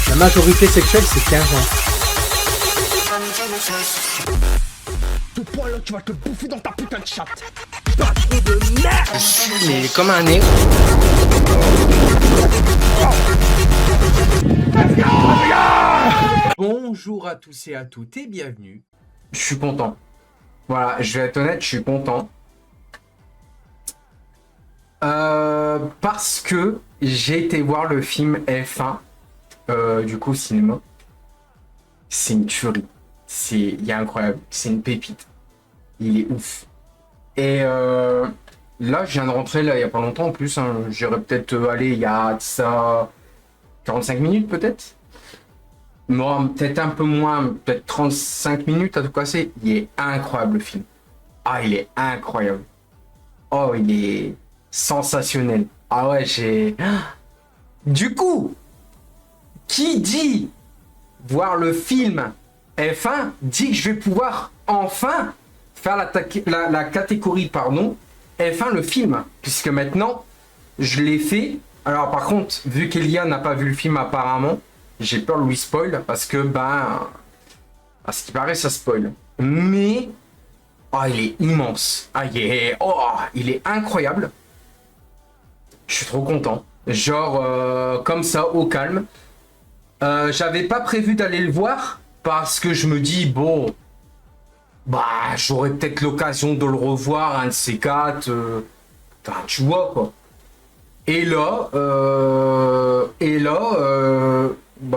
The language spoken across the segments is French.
La majorité sexuelle, c'est 15 ans. Ce point là, tu vas te bouffer dans ta putain de chatte. Pas trop de merde. Je suis mais comme un nez. Bonjour à tous et à toutes et bienvenue. Je suis content. Voilà, je vais être honnête, je suis content. Parce que j'ai été voir le film F1 du coup au cinéma. C'est une tuerie. Il est incroyable. C'est une pépite. Il est ouf. Et là, je viens de rentrer là il y a pas longtemps en plus. Hein. J'irais peut-être aller il y a ça 45 minutes peut-être. Non, peut-être un peu moins, peut-être 35 minutes à tout casser. Il est incroyable le film. Ah, il est incroyable. Oh, il est sensationnel. Ah ouais, j'ai... Du coup, qui dit voir le film F1 dit que je vais pouvoir enfin faire la catégorie, pardon, F1 le film. Puisque maintenant, je l'ai fait. Alors par contre, vu qu'Elia n'a pas vu le film apparemment, j'ai peur de lui spoil parce que, à ce qui paraît, ça spoil. Mais, oh, il est immense. Ah, il est incroyable. Je suis trop content. Genre, comme ça, au calme. J'avais pas prévu d'aller le voir parce que je me dis, bon, j'aurais peut-être l'occasion de le revoir, un de ces quatre. Enfin, tu vois, quoi. Et là,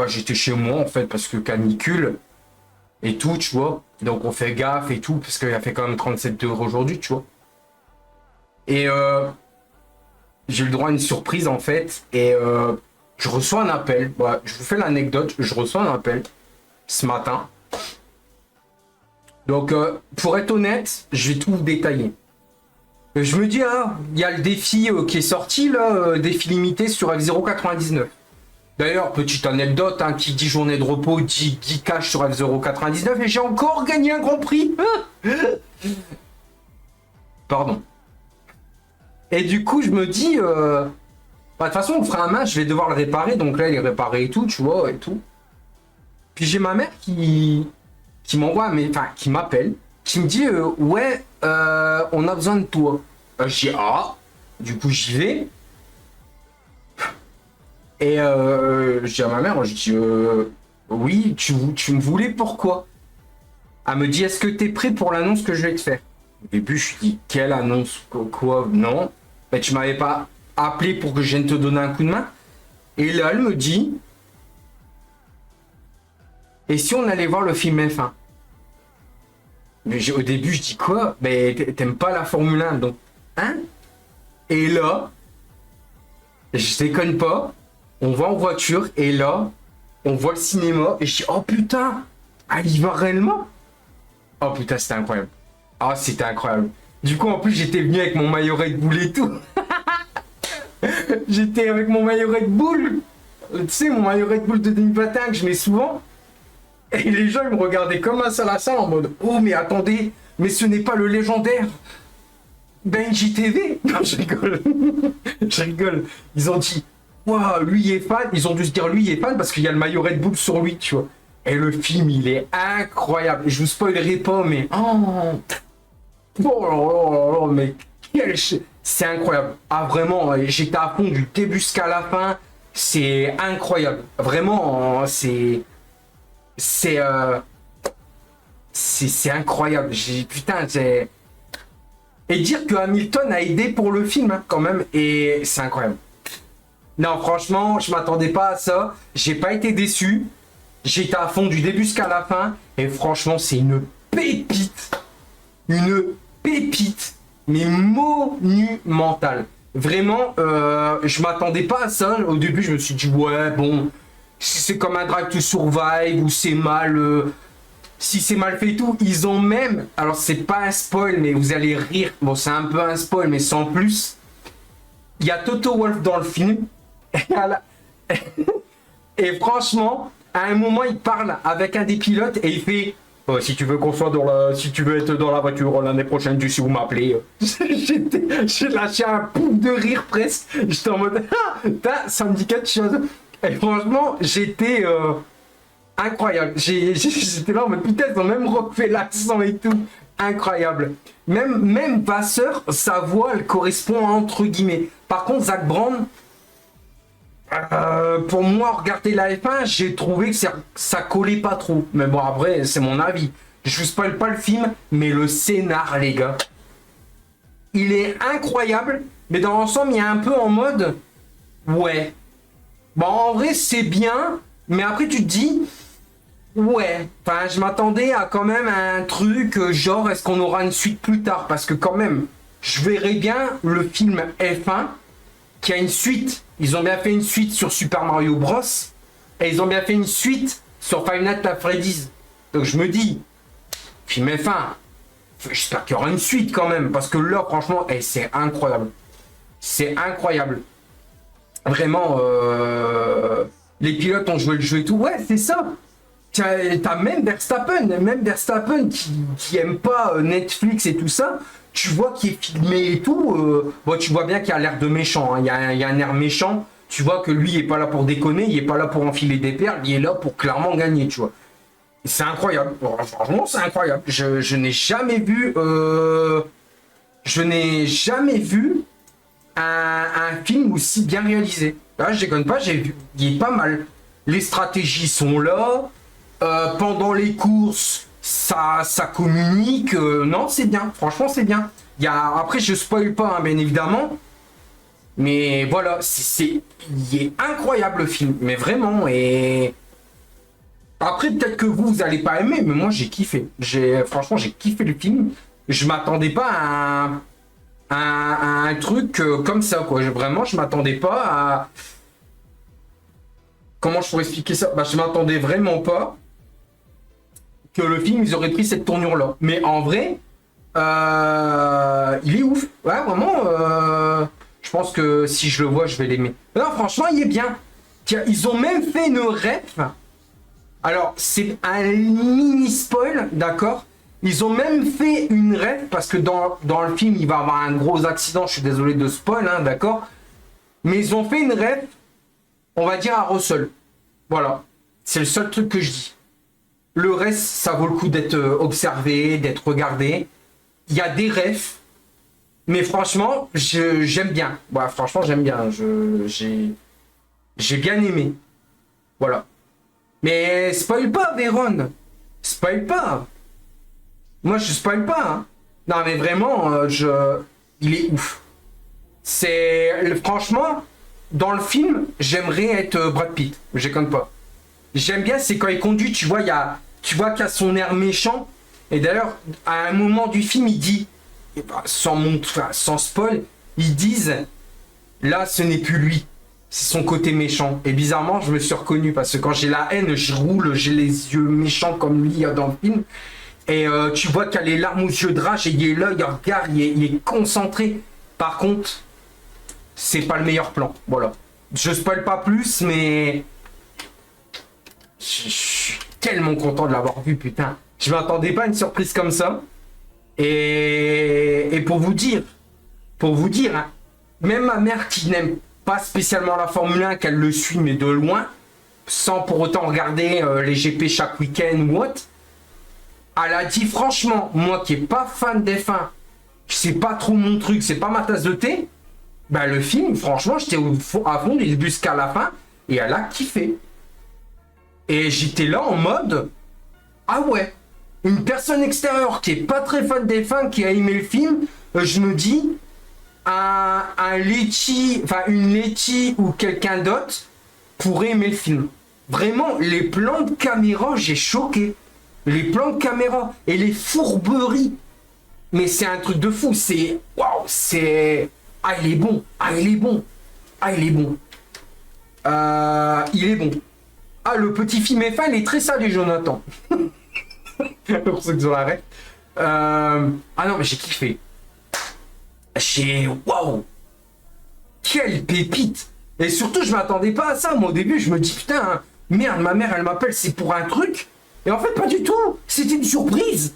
j'étais chez moi en fait parce que canicule et tout, tu vois. Donc on fait gaffe et tout parce qu'il a fait quand même 37 degrés aujourd'hui, tu vois. Et j'ai eu le droit à une surprise en fait et je reçois un appel. Ouais, je vous fais l'anecdote, je reçois un appel ce matin. Donc pour être honnête, je vais tout vous détailler. Je me dis, il y a le défi qui est sorti, là, défi limité sur F099. D'ailleurs, petite anecdote, qui dit journée de repos, dit cash sur F099, et j'ai encore gagné un grand prix. Pardon. Et du coup, je me dis, de toute façon, on fera un match, je vais devoir le réparer, donc là, il est réparé et tout, tu vois, et tout. Puis j'ai ma mère qui m'envoie, qui m'appelle, qui me dit, ouais, on a besoin de toi. Je dis, du coup, j'y vais. Et je dis à ma mère, je dis, oui, tu me voulais pourquoi? Elle me dit, est-ce que tu es prêt pour l'annonce que je vais te faire? Au début, je dis, quelle annonce? Quoi? Non. Mais tu m'avais pas appelé pour que je vienne te donner un coup de main? Et là, elle me dit, et si on allait voir le film F1? Mais au début, je dis quoi? Mais t'aimes pas la Formule 1, donc... Hein? Et là, je déconne pas, on va en voiture, et là, on voit le cinéma, et je dis, oh putain, elle y va réellement? Oh putain, c'était incroyable. Ah, c'était incroyable. Du coup, en plus, j'étais venu avec mon maillot Red Bull et tout. J'étais avec mon maillot Red Bull. Tu sais, mon maillot Red Bull de 2021 que je mets souvent. Et les gens, ils me regardaient comme un salassin en mode, oh, mais attendez, mais ce n'est pas le légendaire Benji TV. Non, je rigole. Je rigole. Ils ont dit, waouh, lui il est fan. Ils ont dû se dire, lui il est fan parce qu'il y a le maillot Red Bull sur lui, tu vois. Et le film, il est incroyable. Je vous spoilerai pas, mais... Oh, mais c'est incroyable. Ah, vraiment, j'étais à fond du début jusqu'à la fin. C'est incroyable. Vraiment, c'est incroyable. Putain, c'est... Et dire que Hamilton a aidé pour le film, quand même, et c'est incroyable. Non, franchement, je m'attendais pas à ça. J'ai pas été déçu. J'étais à fond du début jusqu'à la fin. Et franchement, c'est une pépite. Une pépite. Mais monumentale. Vraiment, je m'attendais pas à ça. Au début, je me suis dit, ouais, bon, c'est comme un Drive to Survive ou c'est mal... si c'est mal fait et tout, ils ont même... Alors, c'est pas un spoil, mais vous allez rire. Bon, c'est un peu un spoil, mais sans plus. Il y a Toto Wolff dans le film. Et franchement, à un moment, il parle avec un des pilotes et il fait... Si tu veux qu'on soit si tu veux être dans la voiture l'année prochaine, tu sais où m'appeler. J'ai lâché un pouf de rire presque. J'étais en mode, ça me dit quelque chose. Et franchement, j'étais incroyable. J'étais là en mode, putain, ils ont même refait l'accent et tout. Incroyable. Même Vasseur, sa voix, elle correspond entre guillemets. Par contre, Zach Brown, pour moi, regarder la F1, j'ai trouvé que ça collait pas trop. Mais bon, après, c'est mon avis. Je vous spoil pas le film, mais le scénar, les gars, il est incroyable. Mais dans l'ensemble, il y a un peu en mode, ouais. Bon, en vrai, c'est bien, mais après, tu te dis, ouais. Enfin, je m'attendais à quand même un truc, genre, est-ce qu'on aura une suite plus tard? Parce que quand même, je verrais bien le film F1 qui a une suite. Ils ont bien fait une suite sur Super Mario Bros. Et ils ont bien fait une suite sur Five Nights at Freddy's. Donc je me dis, film F1, j'espère qu'il y aura une suite quand même. Parce que là, franchement, c'est incroyable. C'est incroyable. Vraiment, les pilotes ont joué le jeu et tout. Ouais, c'est ça. T'as même Verstappen qui aime pas Netflix et tout ça. Tu vois qu'il est filmé et tout. Bon, tu vois bien qu'il a l'air de méchant. Hein. Il y a un air méchant. Tu vois que lui, il est pas là pour déconner. Il est pas là pour enfiler des perles. Il est là pour clairement gagner, tu vois. C'est incroyable. Franchement, c'est incroyable. Je n'ai jamais vu... un film aussi bien réalisé. Là, je déconne pas. J'ai vu. Il est pas mal. Les stratégies sont là. Pendant les courses... Ça communique, non, c'est bien, franchement, c'est bien. Après, je spoil pas, hein, bien évidemment, mais voilà, il est incroyable le film, mais vraiment, et après, peut-être que vous allez pas aimer, mais moi, j'ai kiffé. Franchement, j'ai kiffé le film. Je m'attendais pas à un truc comme ça, quoi. Vraiment, je m'attendais pas à... Comment je pourrais expliquer ça? Je m'attendais vraiment pas que le film, ils auraient pris cette tournure-là. Mais en vrai, il est ouf. Ouais, vraiment, je pense que si je le vois, je vais l'aimer. Non, franchement, il est bien. Tiens, ils ont même fait une ref. Alors, c'est un mini spoil, d'accord? Ils ont même fait une ref, parce que dans le film, il va y avoir un gros accident. Je suis désolé de spoil, hein, d'accord? Mais ils ont fait une ref, on va dire à Russell. Voilà. C'est le seul truc que je dis. Le reste, ça vaut le coup d'être observé, d'être regardé. Il y a des refs, mais franchement, j'aime bien. Voilà, franchement, j'aime bien. J'ai bien aimé. Voilà. Mais spoil pas, Véron. Spoil pas. Moi, je spoil pas. Hein. Non, mais vraiment, il est ouf. Franchement, dans le film, j'aimerais être Brad Pitt. Je déconne pas. J'aime bien, c'est quand il conduit, tu vois, tu vois qu'il a son air méchant. Et d'ailleurs, à un moment du film, il dit, sans spoil, ils disent, là, ce n'est plus lui. C'est son côté méchant. Et bizarrement, je me suis reconnu parce que quand j'ai la haine, je roule, j'ai les yeux méchants comme lui dans le film. Et tu vois qu'il a les larmes aux yeux de rage et il est là, il regarde, il est concentré. Par contre, c'est pas le meilleur plan. Voilà. Je spoil pas plus, mais... Je suis tellement content de l'avoir vu, putain. Je m'attendais pas à une surprise comme ça. Et pour vous dire, hein, même ma mère qui n'aime pas spécialement la Formule 1, qu'elle le suit, mais de loin, sans pour autant regarder les GP chaque week-end ou autre, elle a dit franchement, moi qui est pas fan d'F1, c'est pas trop mon truc, c'est pas ma tasse de thé, le film, franchement, j'étais à fond du début jusqu'à la fin, et elle a kiffé. Et j'étais là en mode, ah ouais, une personne extérieure qui est pas très fan des fans, qui a aimé le film, je me dis, une Letty ou quelqu'un d'autre pourrait aimer le film. Vraiment, les plans de caméra, j'ai choqué. Les plans de caméra et les fourberies. Mais c'est un truc de fou, c'est... Waouh, c'est... Ah, il est bon. Ah, il est bon. Ah, il est bon. Il est bon. Ah, le petit film F1, il est très sale, Jonathan. Pour ceux qui ont la ref. Ah non, mais j'ai kiffé. Waouh. Quelle pépite. Et surtout, je m'attendais pas à ça. Moi, au début, je me dis, putain, merde, ma mère, elle m'appelle, c'est pour un truc. Et en fait, pas du tout. C'était une surprise.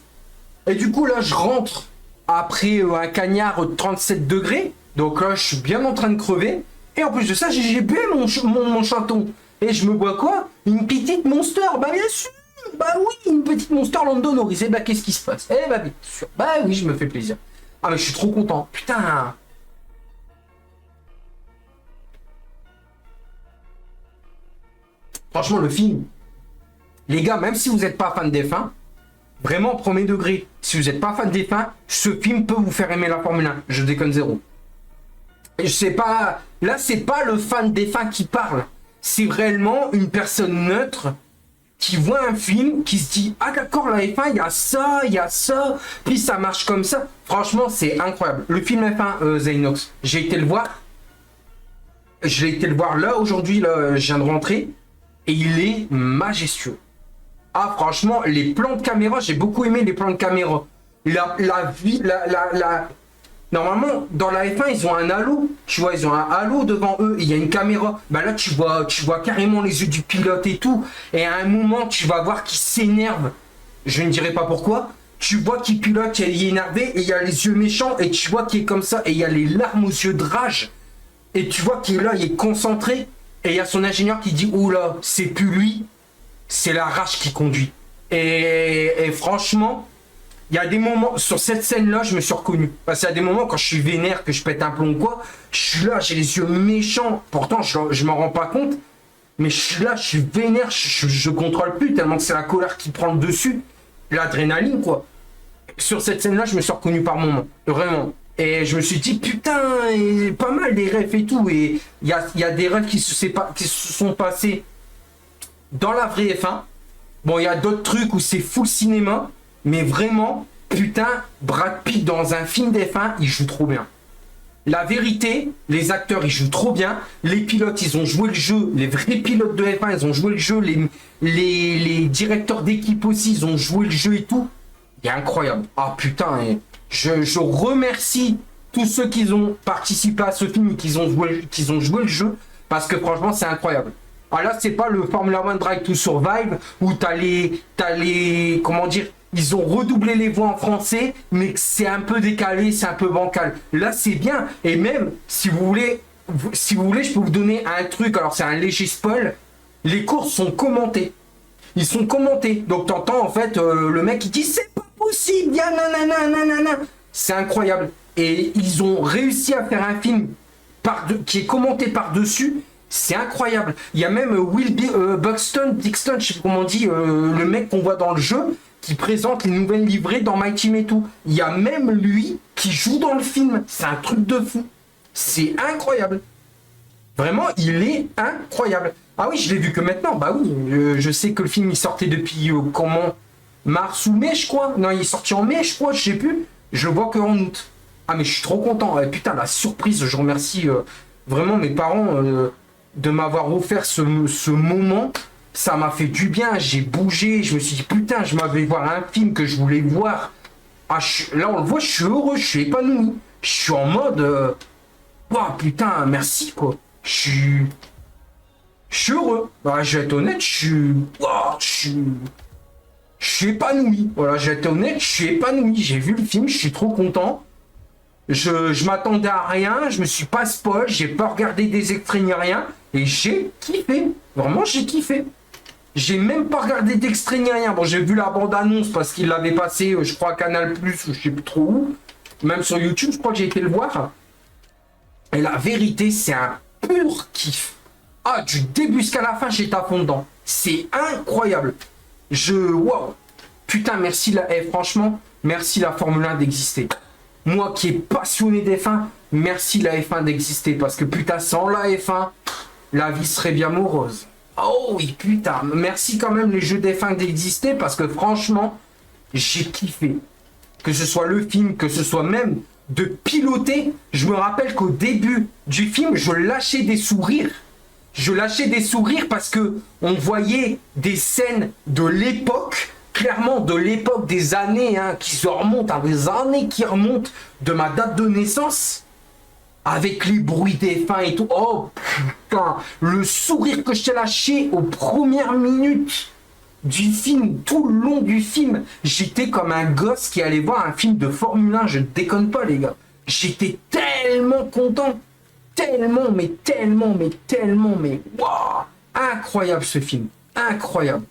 Et du coup, là, je rentre après un cagnard de 37 degrés. Donc là, je suis bien en train de crever. Et en plus de ça, j'ai bu mon chaton. Et je me bois quoi? Une petite Monster. Bah bien sûr. Bah oui, une petite Monster London Norris. Et bah qu'est-ce qui se passe? Eh bah bien sûr. Bah oui, je me fais plaisir. Ah mais je suis trop content. Putain. Franchement, le film. Les gars, même si vous n'êtes pas fan des fins, vraiment premier degré, si vous n'êtes pas fan des fins, ce film peut vous faire aimer la Formule 1. Je déconne zéro. Et je sais pas, là c'est pas le fan des fins qui parle. C'est réellement une personne neutre qui voit un film, qui se dit ah d'accord la F1 il y a ça, puis ça marche comme ça. Franchement c'est incroyable. Le film F1 Zenox, j'ai été le voir. Je l'ai été le voir là aujourd'hui, là je viens de rentrer et il est majestueux. Ah franchement les plans de caméra, j'ai beaucoup aimé les plans de caméra. Normalement, dans la F1, ils ont un halo, tu vois, ils ont un halo devant eux, il y a une caméra. Bah là, tu vois carrément les yeux du pilote et tout. Et à un moment, tu vas voir qu'il s'énerve. Je ne dirai pas pourquoi. Tu vois qu'il pilote, il est énervé, et il y a les yeux méchants, et tu vois qu'il est comme ça, et il y a les larmes aux yeux de rage. Et tu vois qu'il est là, il est concentré, et il y a son ingénieur qui dit, oula, c'est plus lui, c'est la rage qui conduit. Et franchement... Il y a des moments, sur cette scène-là, je me suis reconnu. Parce qu'il y a des moments, quand je suis vénère, que je pète un plomb ou quoi, je suis là, j'ai les yeux méchants. Pourtant, je m'en rends pas compte. Mais je suis là, je suis vénère, je contrôle plus, tellement que c'est la colère qui prend le dessus. L'adrénaline, quoi. Sur cette scène-là, je me suis reconnu par moments. Vraiment. Et je me suis dit, putain, pas mal des rêves et tout. Et il y a des rêves qui se sont passés dans la vraie F1. Bon, il y a d'autres trucs où c'est full cinéma. Mais vraiment, putain, Brad Pitt dans un film d'F1, il joue trop bien. La vérité, les acteurs, ils jouent trop bien. Les pilotes, ils ont joué le jeu. Les vrais pilotes de F1, ils ont joué le jeu. Les directeurs d'équipe aussi, ils ont joué le jeu et tout. Il est incroyable. Ah putain, je remercie tous ceux qui ont participé à ce film et qui ont joué le jeu. Parce que franchement, c'est incroyable. Ah là, c'est pas le Formula 1 Drive to Survive où t'as les... Comment dire? Ils ont redoublé les voix en français, mais c'est un peu décalé, c'est un peu bancal. Là, c'est bien. Et même, si vous voulez, je peux vous donner un truc. Alors, c'est un léger spoil. Les courses sont commentées. Ils sont commentés. Donc, t'entends, en fait, le mec qui dit « C'est pas possible, ya nanana. » C'est incroyable. Et ils ont réussi à faire un film qui est commenté par-dessus. C'est incroyable. Il y a même Dixon, je sais pas comment on dit, le mec qu'on voit dans le jeu, qui présente les nouvelles livrées dans My Team et tout. Il y a même lui qui joue dans le film. C'est un truc de fou. C'est incroyable. Vraiment, il est incroyable. Ah oui, je l'ai vu que maintenant. Bah oui, je sais que le film il sortait depuis mars ou mai, je crois. Non, il est sorti en mai, je crois, je sais plus. Je le vois qu'en août. Ah mais je suis trop content. Putain, la surprise, je remercie vraiment mes parents de m'avoir offert ce moment. Ça m'a fait du bien, j'ai bougé, je me suis dit putain, je m'avais voir un film que je voulais voir. Ah, là on le voit, je suis heureux, je suis épanoui. Je suis en mode, waouh putain, merci quoi. Je suis heureux. Bah, je vais être honnête, je suis épanoui. Voilà, je vais être honnête, je suis épanoui. J'ai vu le film, je suis trop content. Je m'attendais à rien, je me suis pas spoil, j'ai pas regardé des extraits ni rien. Et j'ai kiffé. Vraiment, j'ai kiffé. J'ai même pas regardé d'extrait ni rien. Bon, j'ai vu la bande-annonce parce qu'il l'avait passé, je crois, à Canal+, ou je sais plus trop où. Même sur YouTube, je crois que j'ai été le voir. Et la vérité, c'est un pur kiff. Ah, du début jusqu'à la fin, j'étais à fond dedans. C'est incroyable. Waouh. Putain, merci franchement, merci la Formule 1 d'exister. Moi qui est passionné des F1, merci la F1 d'exister. Parce que putain, sans la F1, la vie serait bien morose. Oh oui, putain, merci quand même les jeux des F1 d'exister parce que franchement, j'ai kiffé. Que ce soit le film, que ce soit même de piloter. Je me rappelle qu'au début du film, je lâchais des sourires. Je lâchais des sourires parce que on voyait des scènes de l'époque, clairement de l'époque des années qui se remontent, des années qui remontent de ma date de naissance. Avec les bruits des fins et tout. Oh putain, le sourire que je t'ai lâché aux premières minutes. du film, tout le long du film, j'étais comme un gosse qui allait voir un film de Formule 1, je ne déconne pas les gars. J'étais tellement content, tellement, mais waouh, incroyable ce film, incroyable.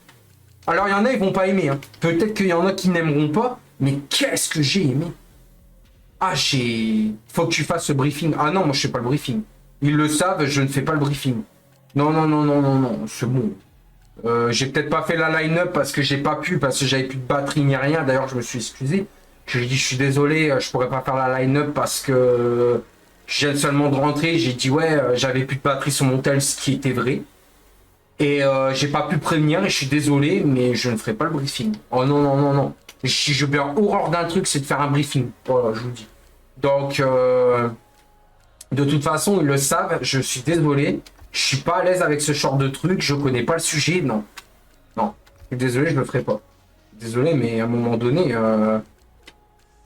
Alors il y en a, ils vont pas aimer, hein. Peut-être qu'il y en a qui n'aimeront pas, mais qu'est-ce que j'ai aimé. Ah, faut que tu fasses ce briefing. Ah non, moi je fais pas le briefing. Ils le savent, je ne fais pas le briefing. Non, c'est bon. J'ai peut-être pas fait la line-up parce que j'ai pas pu, parce que j'avais plus de batterie ni rien. D'ailleurs, je me suis excusé. J'ai dit, je suis désolé, je pourrais pas faire la line-up parce que je viens seulement de rentrer. J'ai dit, ouais, j'avais plus de batterie sur mon tel, ce qui était vrai. Et j'ai pas pu prévenir et je suis désolé, mais je ne ferai pas le briefing. Oh non. Si je bien horreur d'un truc, c'est de faire un briefing. Voilà, je vous dis. Donc, de toute façon, ils le savent, je suis désolé. Je suis pas à l'aise avec ce genre de truc, je connais pas le sujet, non. Non, je suis désolé, je le ferai pas. Désolé, mais à un moment donné,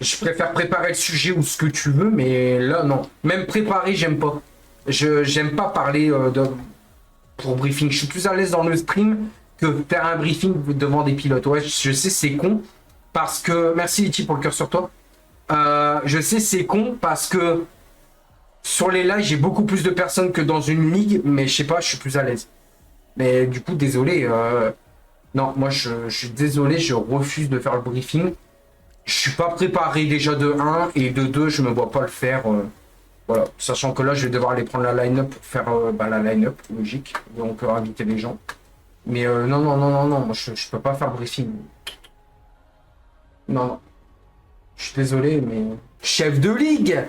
je préfère préparer le sujet ou ce que tu veux, mais là, non. Même préparer, j'aime pas. J'aime pas parler pour briefing. Je suis plus à l'aise dans le stream que faire un briefing devant des pilotes. Ouais, je sais, c'est con. Parce que... Merci, Liti, pour le cœur sur toi. Je sais, c'est con parce que sur les lives, j'ai beaucoup plus de personnes que dans une ligue, mais je sais pas, je suis plus à l'aise. Mais du coup, désolé. Non, moi, je suis désolé, je refuse de faire le briefing. Je suis pas préparé déjà de 1 et de 2, je me vois pas le faire. Voilà, sachant que là, je vais devoir aller prendre la line-up pour faire la line-up, logique, donc inviter les gens. Mais non, moi, je peux pas faire le briefing. Non. Je suis désolé, mais... Chef de ligue,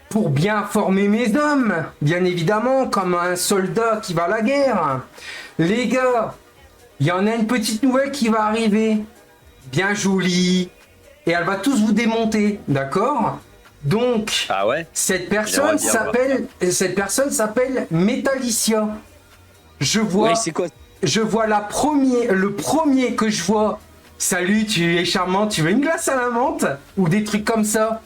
pour bien former mes hommes, bien évidemment, comme un soldat qui va à la guerre. Les gars, il y en a une petite nouvelle qui va arriver. Bien jolie. Et elle va tous vous démonter, d'accord? Donc, Ah ouais? cette personne s'appelle Metallicia. Je vois... Oui, c'est quoi? Je vois le premier que je vois. Salut, tu es charmant, tu veux une glace à la menthe? Ou des trucs comme ça.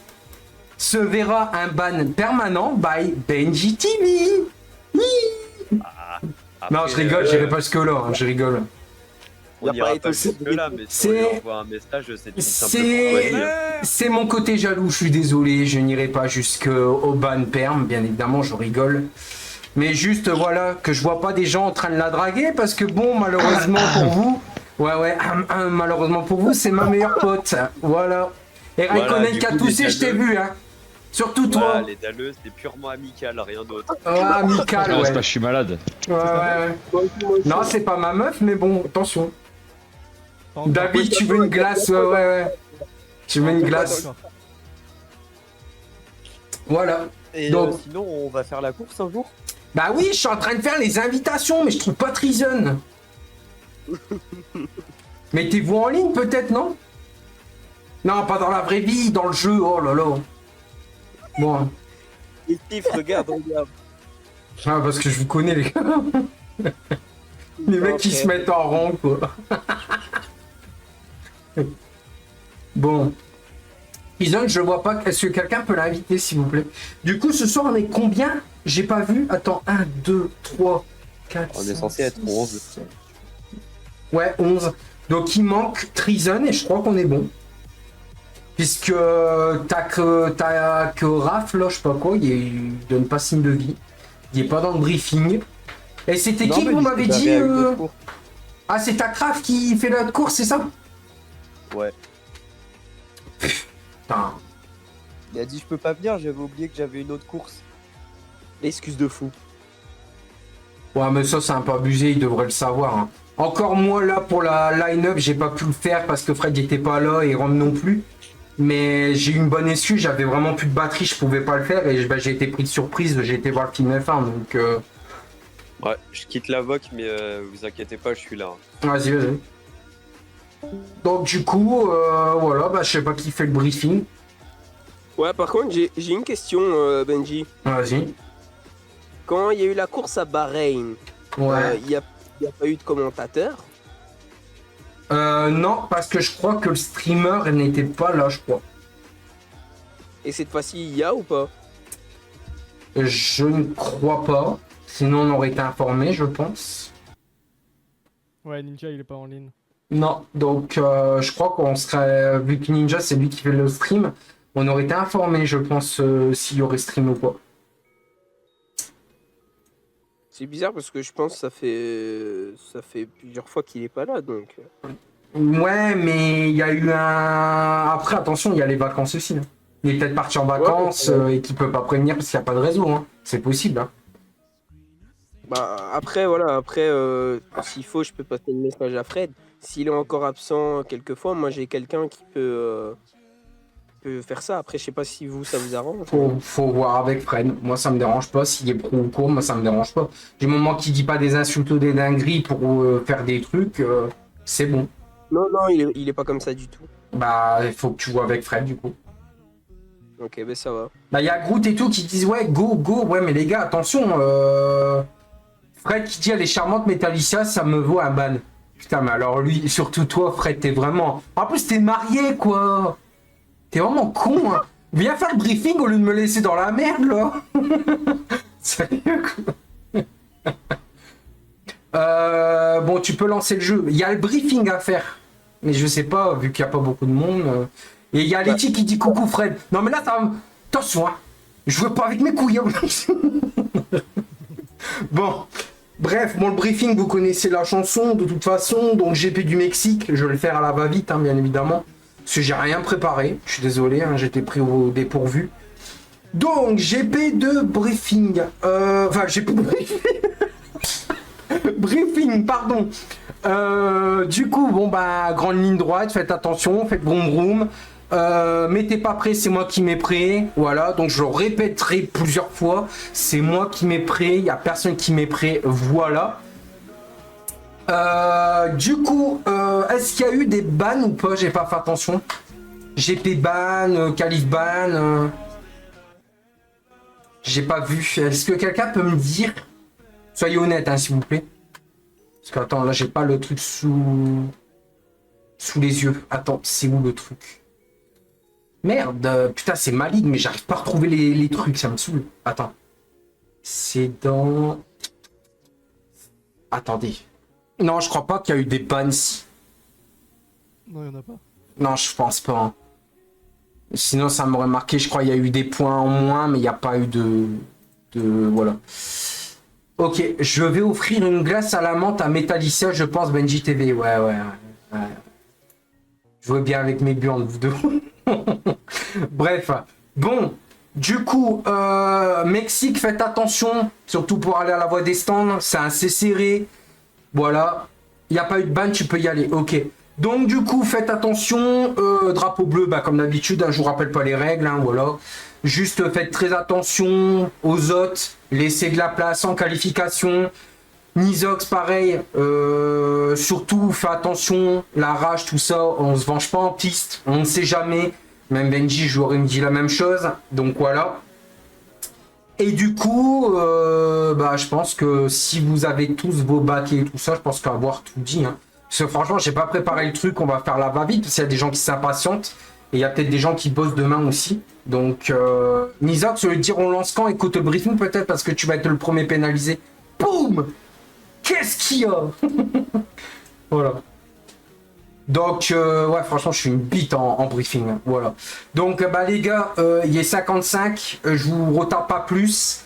Se verra un ban permanent by Benji TV. Après, Non, je rigole, j'irai pas jusque là, je rigole. On ira pas jusque là, mais si on lui envoie un message, c'est une simple C'est mon côté jaloux, je suis désolé, je n'irai pas jusqu'au ban perm, bien évidemment, je rigole. Mais juste, voilà, que je vois pas des gens en train de la draguer, parce que bon, malheureusement pour vous, malheureusement pour vous, c'est ma meilleure pote, voilà. Et Raikkonen qui a toussé, je t'ai vu, hein. Surtout toi. Voilà, les dalleux, c'est purement amical, rien d'autre. Ah, amical, Non, c'est ouais. pas, je suis malade. Ouais. Non, c'est pas ma meuf, mais bon, attention. David, tu veux une glace? Ouais. Tu veux une glace? Voilà. Et Donc, sinon, on va faire la course un jour? bah oui, je suis en train de faire les invitations, mais je trouve pas Treason. Mettez-vous en ligne peut-être, non? Non, pas dans la vraie vie, dans le jeu, oh là là. Bon. Et Steve, regarde. Ah, parce que je vous connais, les gars. Les mecs qui se mettent en rang, quoi. Bon. Treason, je vois pas. Est-ce que quelqu'un peut l'inviter, s'il vous plaît? Du coup, ce soir, on est combien? J'ai pas vu. Attends, 1, 2, 3, 4. On est censé être 11. Ouais, 11. Donc, il manque Treason et je crois qu'on est bon. Puisque t'as que Raph, là, je sais pas quoi, il donne pas signe de vie. Il est pas dans le briefing. Et c'était qui que vous m'avez dit Ah, c'est ta Raph qui fait la course, c'est ça? Ouais. Putain. Il a dit je peux pas venir, j'avais oublié que j'avais une autre course. Excuse de fou. Ouais, mais ça, c'est un peu abusé, il devrait le savoir. Hein. Encore moi, là, pour la line-up, j'ai pas pu le faire parce que Fred était pas là et Rome non plus. Mais j'ai eu une bonne excuse, j'avais vraiment plus de batterie, je pouvais pas le faire et j'ai été pris de surprise, j'ai été voir le film F1 donc. Ouais, je quitte la VOC, mais vous inquiétez pas, je suis là. Vas-y. Donc du coup, voilà, bah je sais pas qui fait le briefing. Ouais, par contre, j'ai une question, Benji. Vas-y. Quand il y a eu la course à Bahreïn, Ouais. il y a pas eu de commentateur? Non, parce que je crois que le streamer n'était pas là, je crois. Et cette fois-ci, il y a ou pas? Je ne crois pas. Sinon, on aurait été informé, je pense. Ouais, Ninja, il est pas en ligne. Non, donc je crois qu'on serait, vu que Ninja c'est lui qui fait le stream, on aurait été informé, je pense, s'il y aurait stream ou pas. C'est bizarre parce que je pense que ça fait plusieurs fois qu'il est pas là, donc. Ouais, mais il y a eu un... Après, attention, il y a les vacances aussi. Hein. Il est peut-être parti en vacances et qu'il peut pas prévenir parce qu'il n'y a pas de réseau. Hein. C'est possible. Hein. Bah après voilà, après s'il faut, je peux passer le message à Fred. S'il est encore absent quelquefois, moi j'ai quelqu'un qui peut faire ça. Après, je sais pas si vous ça vous arrange. Faut voir avec Fred. Moi, ça me dérange pas. S'il est pro ou court, moi, ça me dérange pas. Du moment qu'il dit pas des insultes ou des dingueries pour faire des trucs, c'est bon. Non, il est pas comme ça du tout. Bah, il faut que tu vois avec Fred, du coup. Ok, ben ça va. Bah, il y a Groot et tout qui disent, ouais, go, go. Ouais, mais les gars, attention. Fred qui dit, elle est charmante, mais Talicia, ça me vaut un ban. Putain, mais alors lui, surtout toi, Fred, t'es vraiment... En plus, t'es marié, quoi. T'es vraiment con, hein. Viens faire le briefing au lieu de me laisser dans la merde, là. Sérieux, quoi. Bon, tu peux lancer le jeu. Il y a le briefing à faire. Mais je sais pas, vu qu'il n'y a pas beaucoup de monde. Et il y a Letty qui dit coucou Fred. Non mais là, ça va... Attention, hein. Je veux pas avec mes couilles. Hein. Bon. Bref, bon, le briefing, vous connaissez la chanson, de toute façon. Donc, GP du Mexique. Je vais le faire à la va-vite, hein, bien évidemment. Parce que j'ai rien préparé. Je suis désolé, hein, j'étais pris au dépourvu. Donc, GP de briefing. Enfin, GP de briefing. Briefing, pardon. Du coup, bon bah, grande ligne droite, faites attention, faites vroom vroom. Mettez pas prêt, c'est moi qui mets prêt. Voilà, donc je répéterai plusieurs fois. C'est moi qui mets prêt, il n'y a personne qui met prêt. Voilà. Du coup, est-ce qu'il y a eu des bans ou pas? J'ai pas fait attention. GP ban, Calif ban. J'ai pas vu. Est-ce que quelqu'un peut me dire? Soyez honnête, hein, s'il vous plaît. Parce que, attends, là, j'ai pas le truc sous les yeux. Attends, c'est où le truc? Merde, putain, c'est maligne, mais j'arrive pas à retrouver les trucs, ça me saoule. Attends. C'est dans... Attendez. Non, je crois pas qu'il y a eu des bans ici. Non, il y en a pas. Non, je pense pas. Hein. Sinon, ça m'aurait marqué. Je crois qu'il y a eu des points en moins, mais il n'y a pas eu de... Voilà. Ok, je vais offrir une glace à la menthe à Metallicia, je pense, Benji TV. Ouais. Je vois bien avec mes burnes, vous deux. Bref. Bon, du coup, Mexique, faites attention. Surtout pour aller à la voie des stands. C'est assez serré. Voilà. Il n'y a pas eu de ban, tu peux y aller. Ok. Donc, du coup, faites attention. Drapeau bleu, bah, comme d'habitude, hein, je vous rappelle pas les règles. Hein, voilà. Juste faites très attention aux hôtes, laissez de la place en qualification. Nizox, pareil, surtout fais attention, la rage, tout ça, on se venge pas en piste, on ne sait jamais. Même Benji, je l'aurais dit la même chose, donc voilà. Et du coup, bah, je pense que si vous avez tous vos bacs et tout ça, je pense qu'avoir tout dit. Hein. Parce que franchement, j'ai pas préparé le truc, on va faire la va-vite, parce qu'il y a des gens qui s'impatientent. Et il y a peut-être des gens qui bossent demain aussi. Donc, Nizox, je veux dire, on lance quand? Écoute le briefing peut-être, parce que tu vas être le premier pénalisé. Boum! Qu'est-ce qu'il y a? Voilà. Donc, ouais, franchement, je suis une bite en briefing. Hein, voilà. Donc, bah, les gars, il est 55. Je vous retarde pas plus.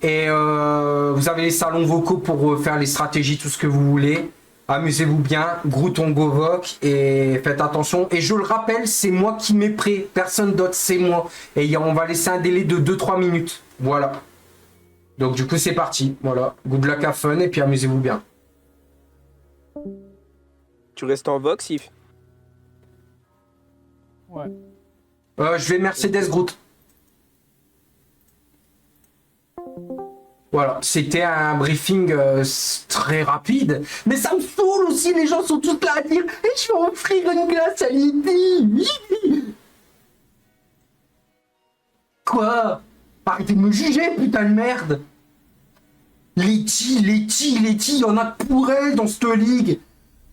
Et vous avez les salons vocaux pour faire les stratégies, tout ce que vous voulez. Amusez-vous bien, Groot on Govok et faites attention. Et je le rappelle, c'est moi qui mets prêt, personne d'autre, c'est moi. Et on va laisser un délai de 2-3 minutes. Voilà. Donc du coup c'est parti. Voilà. Good luck à fun et puis amusez-vous bien. Tu restes en Vox, Yves? Ouais. Je vais Mercedes Groot. Voilà, c'était un briefing très rapide. Mais ça me saoule aussi, les gens sont tous là à dire « Et je vais offrir une glace à Lydie !» Quoi? Arrêtez de me juger, putain de merde. Letty, il y en a pour elle dans cette ligue.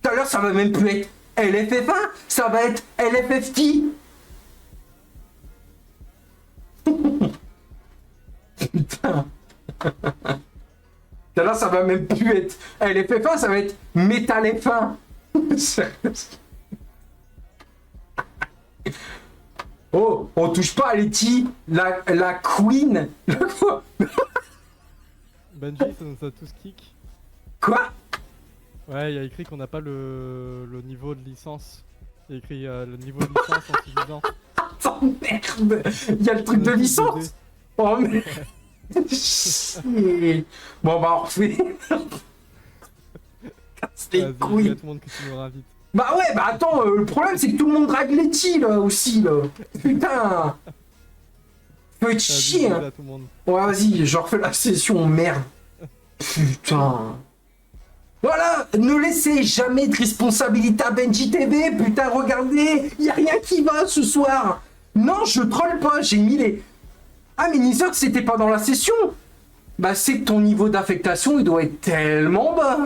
Tout à l'heure, ça va même plus être LFF1, ça va être LFFT. Putain. Là, ça va même plus être LFF1, ça va être Metal F1. Oh, on touche pas à Letty, la queen. Benji, ça nous a tous kick. Quoi? Ouais, il y a écrit qu'on n'a pas le niveau de licence. Il y a écrit le niveau de licence insuffisant. Attends, merde. Il y a le truc de licence. Oh merde. Chier. Bon bah on refait. Casse les Vas-y, couilles. dis à tout le monde que tu nous ravites. Bah ouais, bah attends, le problème c'est que tout le monde drague Letty là aussi là. Putain. Faut être Vas-y, chier dis hein. à tout le monde. Ouais, vas-y, je refais la session, merde. Putain. Voilà, ne laissez jamais de responsabilité à Benji TV. Putain, regardez, y a rien qui va ce soir. Non, je troll pas, j'ai mis les... Ah, mais Nizox, c'était pas dans la session. Bah, c'est que ton niveau d'affectation, il doit être tellement bas.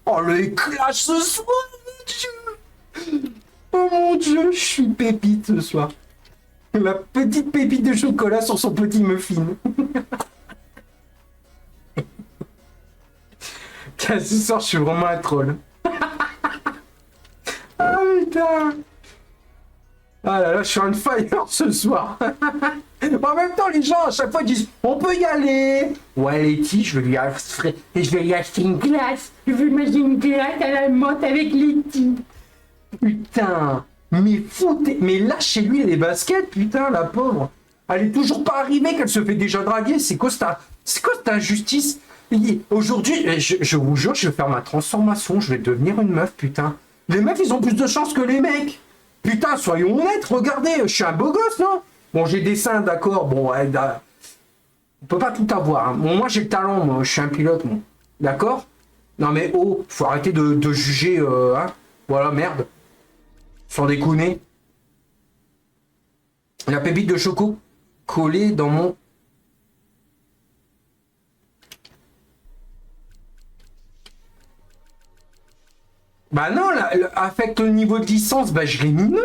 Oh, le clash ce soir, mon Dieu. Oh mon Dieu, je suis pépite ce soir. La petite pépite de chocolat sur son petit muffin. Ce soir, je suis vraiment un troll. Ah putain. Ah là là, je suis un fire ce soir. En même temps, les gens à chaque fois disent on peut y aller. Ouais, Letty, je vais lui acheter une glace. Je vais manger une glace à la menthe avec Letty. Putain. Mais foutez, mais lâchez-lui les baskets, putain, la pauvre. Elle est toujours pas arrivée, qu'elle se fait déjà draguer. C'est quoi cette injustice? Aujourd'hui, je vous jure, je vais faire ma transformation. Je vais devenir une meuf, putain. Les meufs, ils ont plus de chance que les mecs. Putain, soyons honnêtes, regardez, je suis un beau gosse, non? Bon, j'ai des seins, d'accord, bon, on peut pas tout avoir. Hein. Bon, moi, j'ai le talent, moi, je suis un pilote, moi. D'accord? Non, mais oh, faut arrêter de juger, hein. Voilà, merde. Sans déconner. La pépite de choco collée dans mon... Bah non, affecte le niveau de licence, bah je l'ai mis non.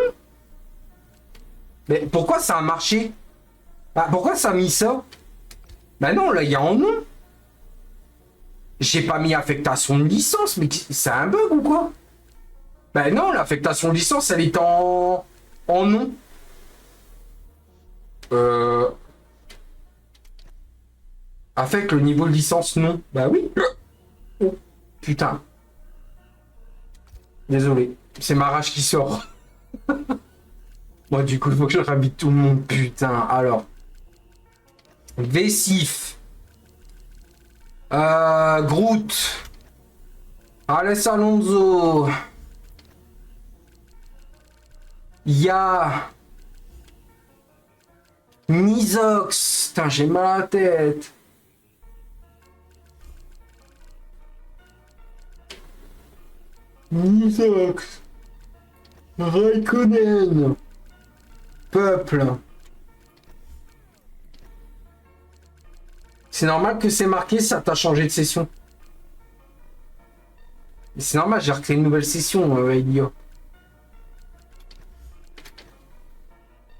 Mais pourquoi ça a marché? Bah pourquoi ça a mis ça? Bah non, là il y a en nom. J'ai pas mis affectation de licence, mais c'est un bug ou quoi? Bah non, l'affectation de licence, elle est en nom. Affecte le niveau de licence non. Bah oui. Oh, putain. Désolé, c'est ma rage qui sort. Bon, du coup, il faut que je réhabite tout le monde, putain. Alors. Vessif. Groot. Alex Alonso. Ya. Nizox. Putain, j'ai mal à la tête. Nizox. Raikkonen. Peuple. C'est normal que c'est marqué, ça t'a changé de session. C'est normal, j'ai recréé une nouvelle session, Elia.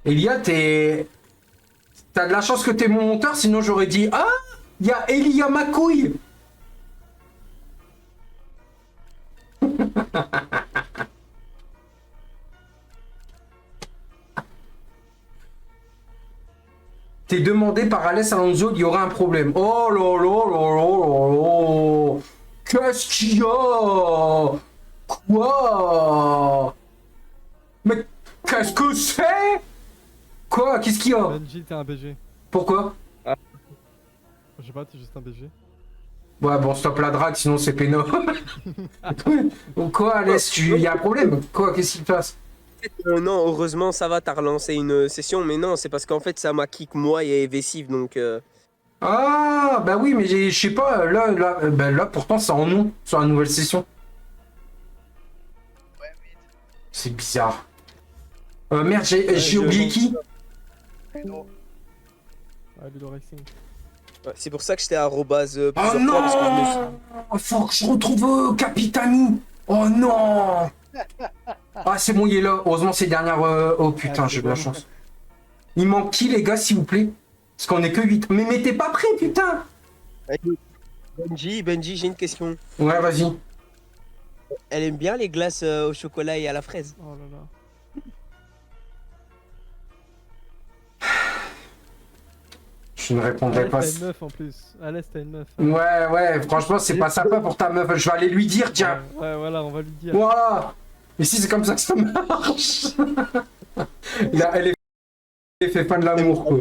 Elia, t'as de la chance que t'es mon monteur, sinon j'aurais dit ah, il y a Elia Macouille. T'es demandé par Alex Alonso, il y aura un problème. Oh là là là là là là. Qu'est-ce qu'il y a? Quoi? Mais qu'est-ce que c'est? Quoi? Qu'est-ce qu'il y a? Benji, t'es un BG. Pourquoi? Je sais pas, t'es juste un BG. Ouais, bon, stop la drague, sinon c'est péno. Quoi, Alex? Il y a un problème? Quoi? Qu'est-ce qui se passe? Non, heureusement, ça va, t'as relancé une session, mais non, c'est parce qu'en fait, ça m'a kick moi et Evasive, donc... Ah, bah oui, mais je sais pas, là, pourtant, c'est en nom, sur la nouvelle session. C'est bizarre. Merde, j'ai oublié qui? Ah, Ludo Racing. Ouais, c'est pour ça que j'étais arrobase Oh plusieurs fois, parce que je me suis... non! Faut que je retrouve Capitani! Oh non! Ah, c'est bon, il est là. Heureusement, c'est dernière. Oh putain, j'ai de la chance. Il manque qui, les gars, s'il vous plaît? Parce qu'on est que 8. Mais t'es pas prêt, putain! Benji, j'ai une question. Ouais, vas-y. Elle aime bien les glaces au chocolat et à la fraise. Oh là là. Je ne répondrai Alès, pas. t'as une meuf en plus. Alès, t'as une meuf. Ouais, franchement, c'est pas sympa pour ta meuf. Je vais aller lui dire, tiens. Ouais, voilà, on va lui dire. Voilà. Ici, c'est comme ça que ça marche. Là, elle est fait fan de l'amour, quoi.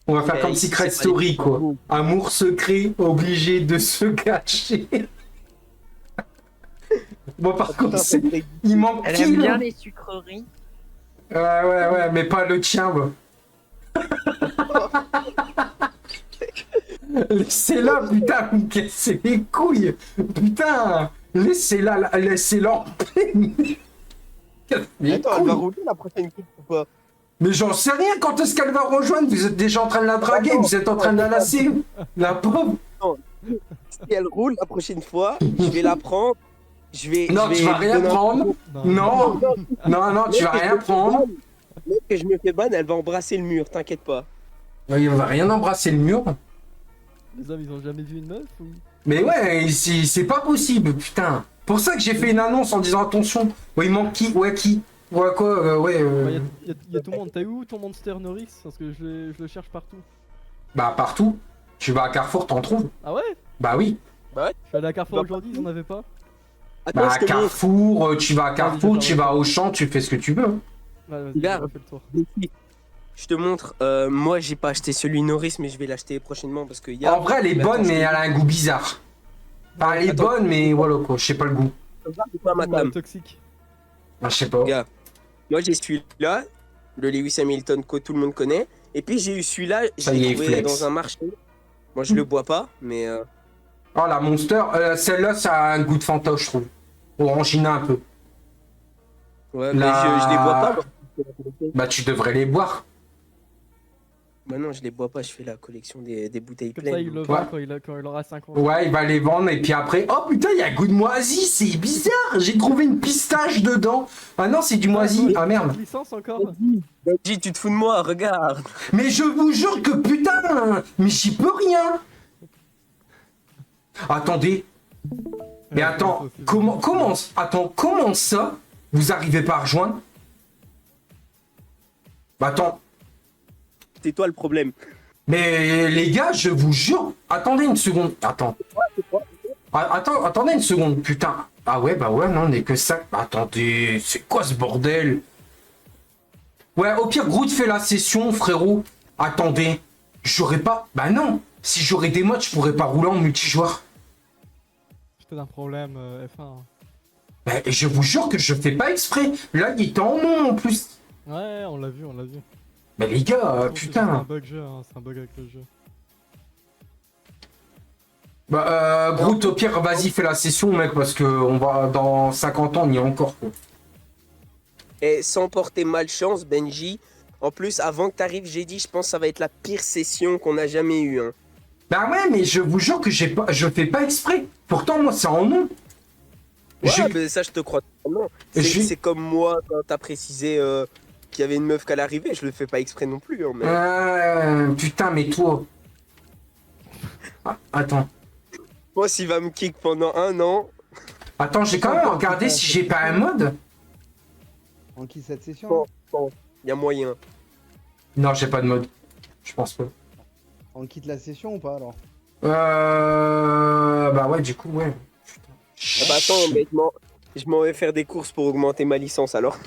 On va faire comme Secret Story, quoi. Amour secret, obligé de se cacher. Bon, par contre, il manque Elle qui, aime là bien les sucreries. Ouais, mais pas le tien, bah. Laissez-la, putain, vous me cassez les couilles. Putain, laissez-la en paix. Casse les Attends, elle va couilles. rouler la prochaine coupe ou pas? Mais j'en sais rien, quand est-ce qu'elle va rejoindre? Vous êtes déjà en train de la draguer, vous êtes en train de la lasser. La pauvre. Si elle roule la prochaine fois, je vais la prendre. Non, tu vas rien prendre. Non, tu vas rien prendre. Même que je me fais ban, elle va embrasser le mur, t'inquiète pas. Il va rien embrasser le mur. Les hommes, ils ont jamais vu une meuf ou... Mais ouais, c'est pas possible, putain. Pour ça que j'ai fait une annonce en disant attention. Ouais, il manque qui? Ouais, qui? Ouais, quoi? Y a tout le monde. T'as où ton Monster Norris? Parce que je le cherche partout. Bah, partout. Tu vas à Carrefour, t'en trouves. Ah ouais? Bah oui. Je suis allé à Carrefour aujourd'hui, ils en avaient pas. Attends, Bah, je à te montre. Carrefour, tu vas à Carrefour, déjà, tu vas au champ, tu fais ce que tu veux. Ouais, vas-y, Regarde. refais le tour. Je te montre. Moi, j'ai pas acheté celui Norris, mais je vais l'acheter prochainement parce que En vrai, elle est Mais bonne, attends, mais je te- elle a un goût bizarre. Enfin, elle est Attends. bonne, mais voilà quoi, je sais pas le goût. C'est pas ma Ouais, table. toxique. Ah, je sais pas. Gars. Moi, j'ai celui-là, le Lewis Hamilton que tout le monde connaît. Et puis, j'ai eu celui-là, je Ça y l'ai est, trouvé flex. dans un marché. Moi, je le bois pas, mais. Oh, la Monster, celle-là, ça a un goût de fantoche, je trouve. Orangina un peu. Ouais, La- mais je les bois pas. Moi. Bah, tu devrais les boire. Bah non, je les bois pas, je fais la collection des bouteilles Comme ça, pleines. il le Ouais. vend quand il aura 5 ans. Ouais, il va les vendre et puis après, oh putain, il y a un goût de moisi, c'est bizarre. J'ai trouvé une pistache dedans. Ah non, c'est du moisi. Ah merde. Licence encore? Benji, tu te fous de moi, regarde. Mais je vous jure que putain, mais j'y peux rien. Attendez. Mais attends, comment ça, vous arrivez pas à rejoindre? Bah attends, C'est toi le problème. mais les gars, je vous jure, attendez une seconde. Attendez une seconde, putain. Ah ouais, bah ouais, non, on est que ça. Attendez, c'est quoi ce bordel? Ouais, au pire, Groot fait la session, frérot. Attendez, j'aurais pas... Bah non, si j'aurais des mods, je pourrais pas rouler en multijoueur. C'est peut-être un problème F1. Bah, je vous jure que je fais pas exprès. Là, il était en nom en plus. Ouais, on l'a vu. Mais les gars, Je trouve que C'est un putain. bug jeu, hein, c'est un bug avec le jeu. Bah, Groot, au pire, vas-y, fais la session, mec, parce que on va dans 50 ans, on y est encore, quoi. Et sans porter malchance, Benji, en plus, avant que t'arrives, j'ai dit, je pense que ça va être la pire session qu'on a jamais eue. Hein. Bah ouais, mais je vous jure que je fais pas exprès. Pourtant, moi, c'est en nom. Ouais, J'ai- mais ça, je te crois totalement. J'ai- C'est comme moi, quand t'as précisé qu'il y avait une meuf qu'à l'arrivée, je le fais pas exprès non plus. Hein, mais... Putain, mais toi. Ah, attends. Moi, s'il va me kick pendant 1 an, Attends, j'ai quand même regardé si j'ai pas un mode. On quitte cette session. Bon. il y a moyen. Non, j'ai pas de mode. Je pense pas. On quitte la session ou pas alors? Bah ouais, du coup, ouais. Ah bah attends, mais je m'en vais faire des courses pour augmenter ma licence alors.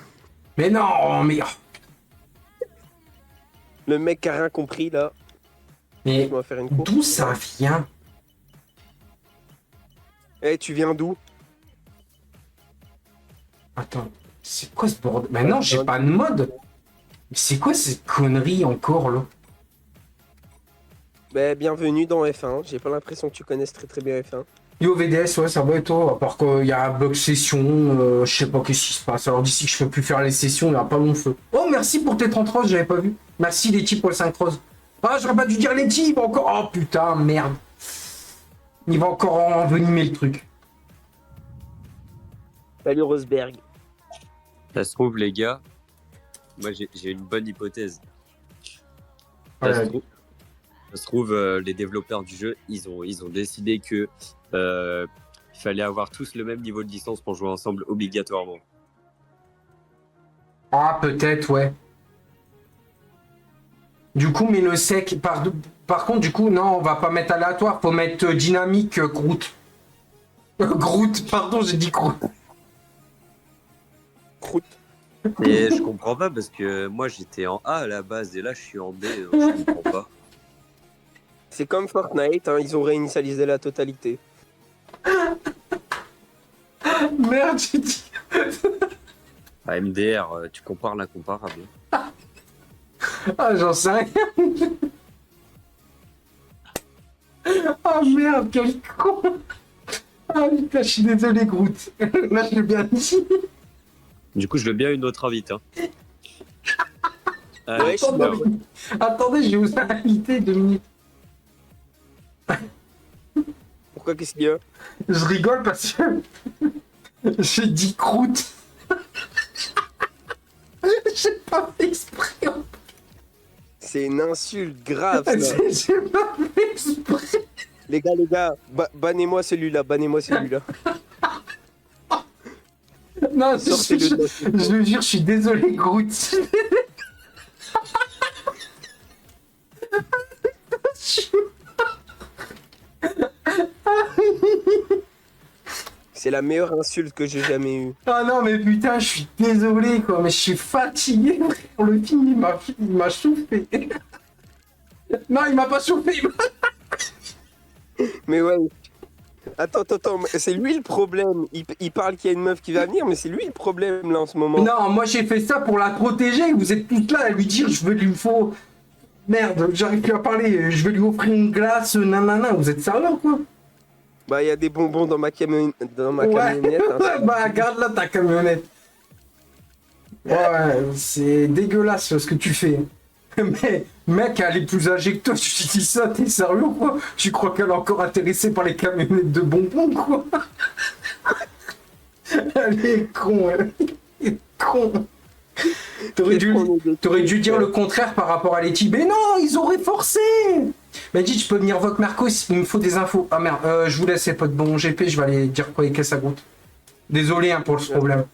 Mais non, mais... Le mec qui a rien compris là, Mais je m'en vais faire une course. d'où ça vient? Eh, tu viens d'où? Attends, c'est quoi ce bordel? Bah non, j'ai pas de mode. Mais c'est quoi cette connerie encore, là? Bah, bienvenue dans F1. J'ai pas l'impression que tu connaisses très très bien F1. Yo VDS, ouais, ça va et toi? À part qu'il y a un bug session, je sais pas qu'est-ce qui se passe. Alors d'ici que je peux plus faire les sessions, il n'y a pas mon feu. Oh, merci pour tes 30 roses, j'avais pas vu. Merci les types pour les 5 roses. Ah, j'aurais pas dû dire les types encore. Oh putain, merde. Il va encore envenimer le truc. Salut Rosberg. Ça se trouve, les gars, moi j'ai une bonne hypothèse. Ouais. Ça se trouve, les développeurs du jeu, ils ont décidé que il fallait avoir tous le même niveau de licence pour jouer ensemble obligatoirement. Ah, peut-être, ouais. Du coup, mais le sec, par contre, du coup, non, on va pas mettre aléatoire, faut mettre dynamique Groot. Groot, pardon, j'ai dit Groot. Croûte. Et je comprends pas parce que moi j'étais en A à la base et là je suis en B, donc je comprends pas. C'est comme Fortnite, hein, ils ont réinitialisé la totalité. Merde, j'ai dit. Ah, MDR, tu compares l'incomparable. Ah, j'en sais rien. Ah merde, quel con. Ah putain, je suis désolé, Groot. Là, je l'ai bien dit. Du coup, je veux bien une autre invite. Hein. Ouais, je suis Attendez, attendez, je vais vous inviter 2 minutes. Pourquoi, qu'est-ce qu'il y a? Je rigole parce que j'ai dit Groot. J'ai pas fait exprès. C'est une insulte grave, ça. J'ai pas fait exprès. Les gars, bannez-moi celui-là, bannez-moi celui-là. Non, Sortez-le de je le jure, je suis désolé, Groot. C'est la meilleure insulte que j'ai jamais eue. Ah non, mais putain, je suis désolé, quoi, mais je suis fatigué, frère. Le film, il m'a chauffé. Non, il m'a pas chauffé. Mais ouais. Attends, c'est lui le problème. Il parle qu'il y a une meuf qui va venir, mais c'est lui le problème là en ce moment. Non, moi j'ai fait ça pour la protéger. Vous êtes tous là à lui dire, je veux lui faut. Merde, j'arrive plus à parler. Je vais lui offrir une glace, nanana. Vous êtes sérieux, quoi? Bah, il y a des bonbons dans ma, camionnette. Ouais, Hein. bah, garde là ta camionnette. Ouais, c'est dégueulasse ce que tu fais. Mais, mec, elle est plus âgée que toi, tu dis ça, t'es sérieux, quoi? Tu crois qu'elle est encore intéressée par les camionnettes de bonbons, quoi? Elle est con, elle est con. T'aurais dû dire le contraire par rapport à Letty. Mais non, ils auraient forcé. Mais dis, tu peux venir Voc Marcos, il me faut des infos. Ah merde, je vous laisse les potes. Bon, GP, je vais aller dire quoi et qu'est-ce que ça goûte. Désolé hein, pour ce problème.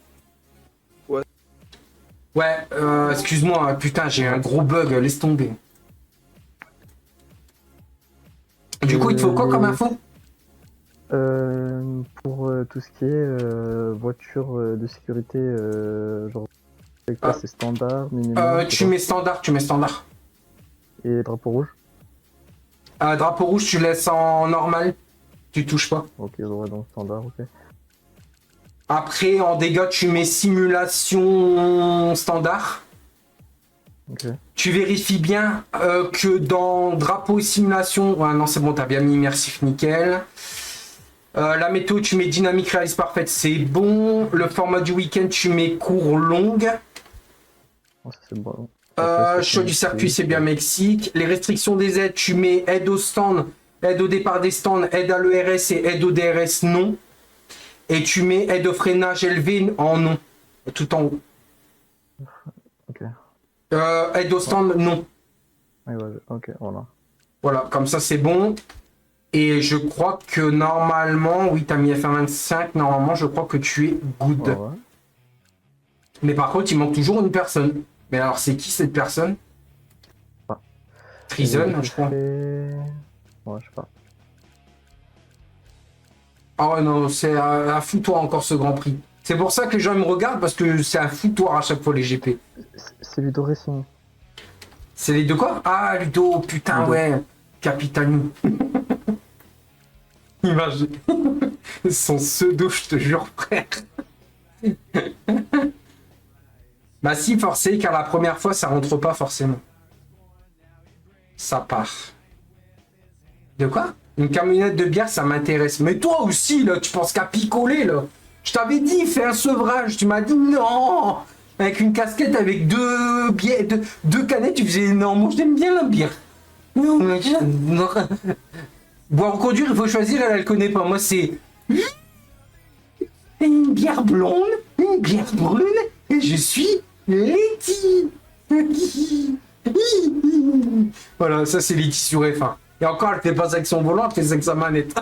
Ouais. Ouais, excuse-moi, putain, j'ai un gros bug, laisse tomber. Du coup, il te faut quoi comme info? Pour tout ce qui est voiture de sécurité, genre avec toi, c'est standard, minimum. Tu mets standard, Et drapeau rouge? Drapeau rouge, tu laisses en normal. Tu touches pas. Ok, ouais, donc standard, ok. Après, en dégâts, tu mets simulation standard. Ok. Tu vérifies bien que dans drapeau et simulation... Ouais, non, c'est bon, t'as bien mis immersif, nickel. La météo, tu mets dynamique réaliste parfaite, c'est bon. Le format du week-end, tu mets court longue. Oh, ça, c'est bon. Choix du circuit, c'est bien Mexique. Les restrictions des aides, tu mets aide au stand, aide au départ des stands, aide à l'ERS et aide au DRS, non. Et tu mets aide au freinage élevé en non, tout en haut. Ok. Aide au stand, non. Ouais, ok, voilà. Voilà, comme ça c'est bon. Et je crois que normalement, oui, t'as mis F125, normalement je crois que tu es good. Ouais, ouais. Mais par contre, il manque toujours une personne. Mais alors, c'est qui cette personne? Treason, je crois. Ouais, je sais pas. Ah ouais, non, c'est un foutoir encore ce Grand Prix. C'est pour ça que les gens me regardent, parce que c'est un foutoir à chaque fois les GP. C'est Ludo Racing. C'est les deux quoi? Ah, Ludo, putain, Ludo. ouais. Capitanou. Imagine. Son pseudo, je te jure, frère. Bah si, forcé, car la première fois, ça rentre pas forcément. Ça part. De quoi? Une camionnette de bière, ça m'intéresse. Mais toi aussi, là, tu penses qu'à picoler, là. Je t'avais dit, fais un sevrage. Tu m'as dit non. Avec une casquette, avec deux canettes, tu faisais non, moi j'aime bien la bière. Non, mais non. Boire ou conduire, il faut choisir, elle connaît pas. Moi, c'est une bière blonde, une bière brune, et je suis Letty. Voilà, ça c'est Letty sur F1. Et encore, elle fait pas ça avec son volant, elle fait ça avec sa manette.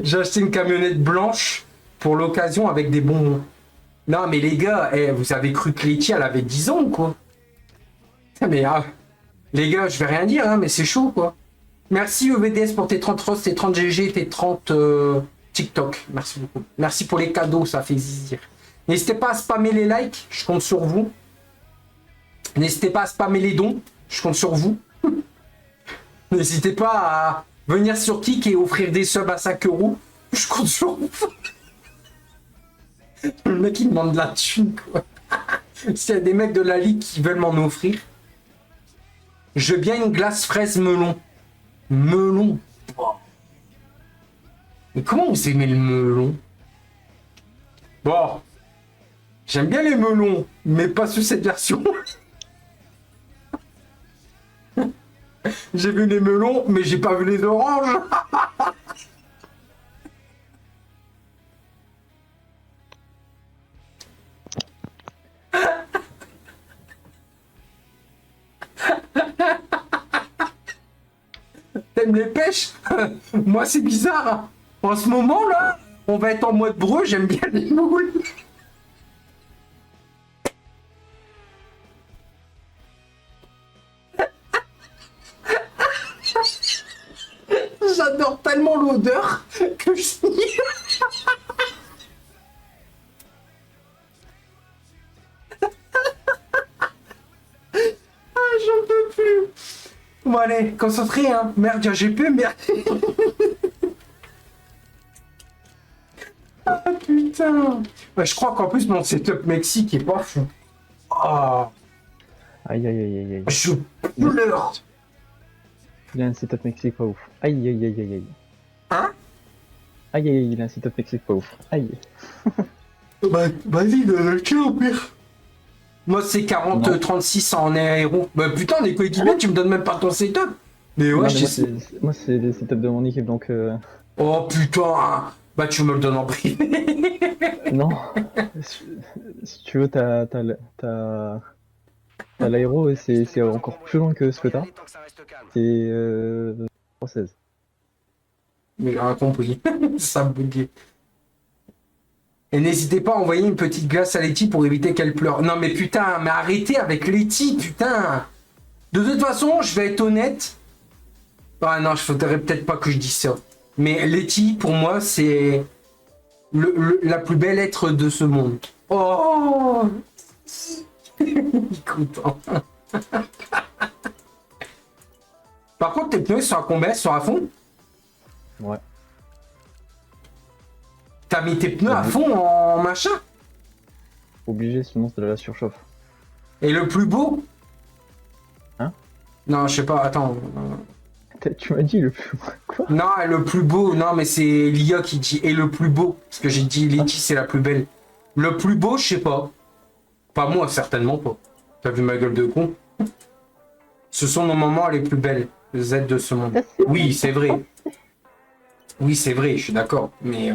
J'ai acheté une camionnette blanche pour l'occasion avec des bonbons. Non mais les gars, vous avez cru que Letty elle avait 10 ans ou quoi? Mais les gars, je vais rien dire, hein, mais c'est chaud quoi. Merci EVDS pour tes 30 Ross, tes 30 GG, tes 30 TikTok. Merci beaucoup. Merci pour les cadeaux, ça fait zizir. N'hésitez pas à spammer les likes, je compte sur vous. N'hésitez pas à spammer les dons, je compte sur vous. N'hésitez pas à venir sur Kik et offrir des subs à 5 €, je compte sur vous. Le mec il demande de la thune quoi. S'il y a des mecs de la ligue qui veulent m'en offrir. Je veux bien une glace fraise melon. Melon. Mais comment vous aimez le melon? Bon. J'aime bien les melons, mais pas sous cette version. J'ai vu les melons, mais j'ai pas vu les oranges. T'aimes les pêches? Moi c'est bizarre. En ce moment là, on va être en mode breu, j'aime bien les moules. J'adore tellement l'odeur que je... J'en peux plus. Bon allez, concentré hein. Merde, j'ai GP, merde. Ah putain. Ouais, je crois qu'en plus mon setup Mexique est pas fou. Oh. Aïe aïe aïe aïe aïe. Je pleure. Il a un setup Mexique pas ouf. Aïe aïe aïe aïe aïe. Hein? Aïe aïe aïe, il a un setup Mexique pas ouf. Aïe. Bah, vas-y, tiens au pire. Moi c'est 40-36 en aéro. Bah putain, on est coéquipiers, tu me donnes même pas ton setup. Mais ouais, Non, mais moi c'est les setups de mon équipe donc. Oh putain. Bah tu me le donnes en privé. Non. Si tu veux, t'as l'aéro et c'est encore plus loin que ce que t'as. C'est 3-16. Mais j'ai rien compris. Ça me buguait. Et n'hésitez pas à envoyer une petite glace à Letty pour éviter qu'elle pleure. Non mais putain, mais arrêtez avec Letty, putain. De toute façon, je vais être honnête. Ah non, je faudrait peut-être pas que je dise ça. Mais Letty, pour moi, c'est la plus belle être de ce monde. Oh. Il est content. Par contre, tes pneus ils sont à combien? Ils sont à fond? Ouais. T'as mis tes pneus à fond en machin? Obligé, sinon c'est de la surchauffe. Et le plus beau? Hein? Non, je sais pas, attends. Tu m'as dit le plus... Quoi? Non, le plus beau, non, mais c'est l'IA qui dit et le plus beau. Parce que j'ai dit Letty, c'est la plus belle. Le plus beau, je sais pas. Pas moi, certainement pas. T'as vu ma gueule de con? Ce sont nos moments les plus belles, les Z de ce monde. Oui, c'est vrai. Oui, c'est vrai, je suis d'accord. Mais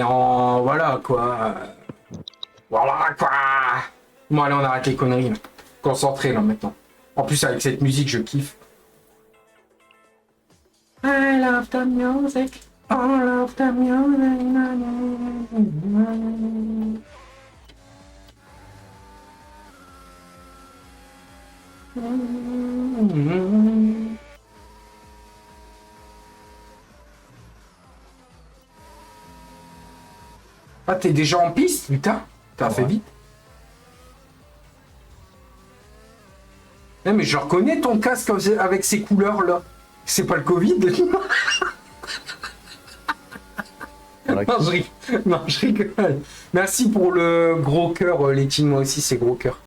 en... Voilà, quoi. Voilà, quoi. Bon, allez, on arrête les conneries. Là. Concentré, là, maintenant. En plus, avec cette musique, je kiffe. I love the music. I love the music. Ah, t'es déjà en piste, putain. T'as fait vite. Non, mais je reconnais ton casque avec ces couleurs là. C'est pas le Covid. Non, je rigole. Merci pour le gros cœur, Letty. Moi aussi, c'est gros cœur.